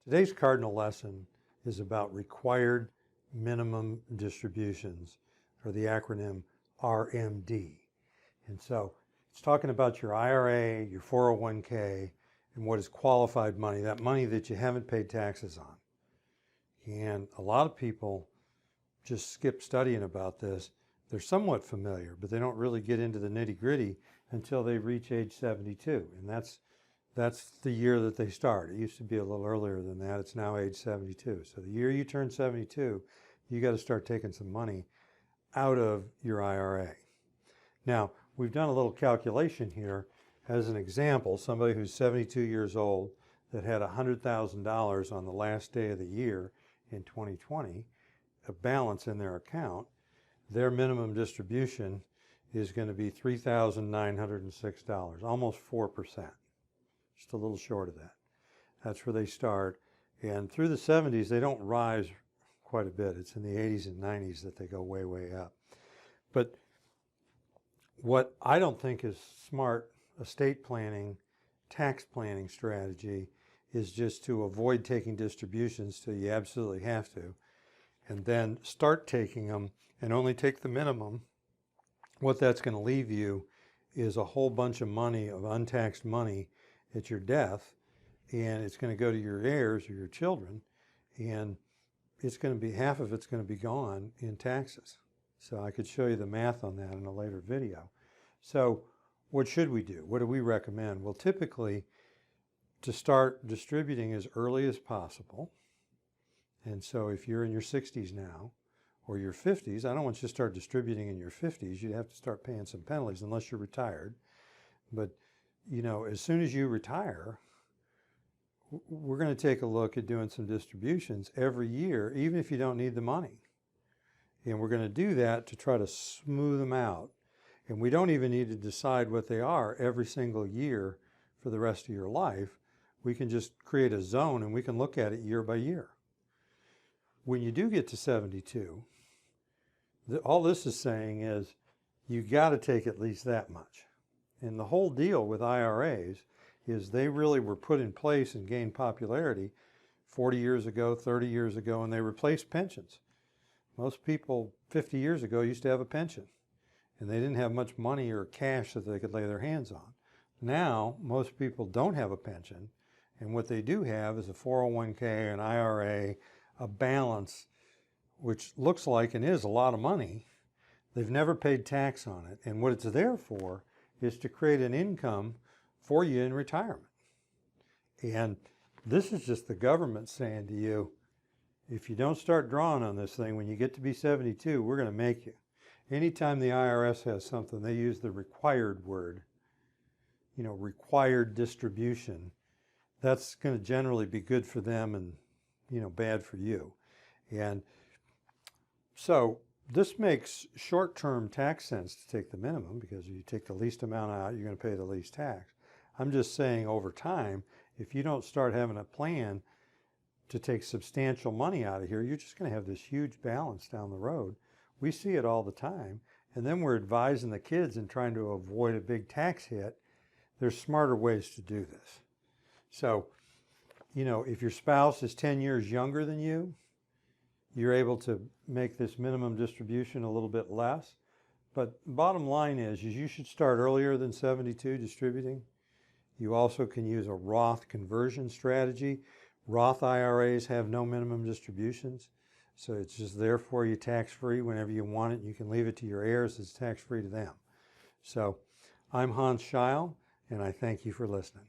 Today's cardinal lesson is about required minimum distributions, or the acronym RMD. And so it's talking about your IRA, your 401k, and what is qualified money, that money that you haven't paid taxes on. And a lot of people just skip studying about this. They're somewhat familiar, but they don't really get into the nitty-gritty until they reach age 72. And that's the year that they start. It used to be a little earlier than that. It's now age 72. So the year you turn 72, you got to start taking some money out of your IRA. Now, we've done a little calculation here as an example. Somebody who's 72 years old that had $100,000 on the last day of the year in 2020, a balance in their account, their minimum distribution is going to be $3,906, almost 4%. Just a little short of that. That's where they start. And through the 70s, they don't rise quite a bit. It's in the 80s and 90s that they go way, way up. But what I don't think is smart estate planning, tax planning strategy is just to avoid taking distributions till you absolutely have to, and then start taking them and only take the minimum. What that's going to leave you is a whole bunch of money, of untaxed money, at your death, and it's going to go to your heirs or your children, and it's going to be, half of it's going to be gone in taxes. So I could show you the math on that in a later video. So what should we do? What do we recommend? Well, typically to start distributing as early as possible. And so if you're in your 60s now or your 50s, I don't want you to start distributing in your 50s. You'd have to start paying some penalties unless you're retired. But you know, as soon as you retire, we're going to take a look at doing some distributions every year, even if you don't need the money. And we're going to do that to try to smooth them out. And we don't even need to decide what they are every single year for the rest of your life. We can just create a zone and we can look at it year by year. When you do get to 72, all this is saying is you got to take at least that much. And the whole deal with IRAs is they really were put in place and gained popularity 40 years ago, 30 years ago, and they replaced pensions. Most people 50 years ago used to have a pension, and they didn't have much money or cash that they could lay their hands on. Now, most people don't have a pension, and what they do have is a 401k, an IRA, a balance, which looks like and is a lot of money. They've never paid tax on it, and what it's there for is to create an income for you in retirement. And this is just the government saying to you, if you don't start drawing on this thing when you get to be 72, we're going to make you. Anytime the IRS has something, they use the required word, you know, required distribution. That's going to generally be good for them and, you know, bad for you. And so this makes short-term tax sense to take the minimum, because if you take the least amount out, you're going to pay the least tax. I'm just saying over time, if you don't start having a plan to take substantial money out of here, you're just going to have this huge balance down the road. We see it all the time. And then we're advising the kids and trying to avoid a big tax hit. There's smarter ways to do this. So, you know, if your spouse is 10 years younger than you, you're able to make this minimum distribution a little bit less. But bottom line is you should start earlier than 72 distributing. You also can use a Roth conversion strategy. Roth IRAs have no minimum distributions, so it's just there for you tax-free whenever you want it. You can leave it to your heirs. It's tax-free to them. So I'm Hans Scheil, and I thank you for listening.